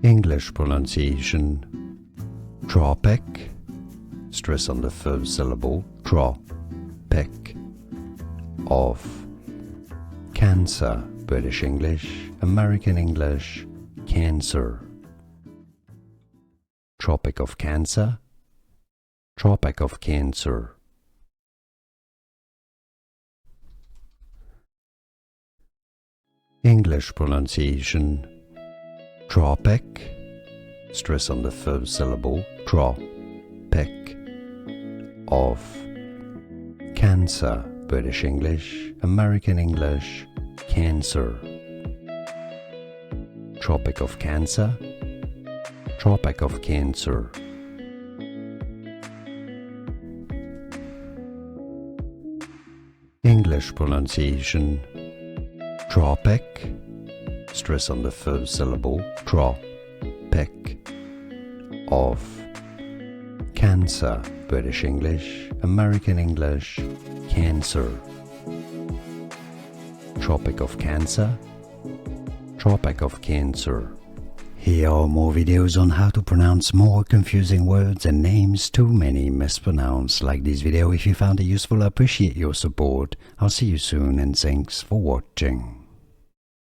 English pronunciation. Tropic, stress on the first syllable, tropic, of cancer, British English, American English, cancer. Tropic of Cancer, Tropic of Cancer. English pronunciation. Tropic, stress on the first syllable, tropic, of cancer, British English, American English, cancer. Tropic of Cancer, Tropic of Cancer. English pronunciation. Tropic, stress on the first syllable, tropic, of cancer, British English, American English, cancer. Tropic of Cancer, Tropic of Cancer. Here are more videos on how to pronounce more confusing words and names too many mispronounced. Like this video if you found it useful. I appreciate your support. I'll see you soon and thanks for watching.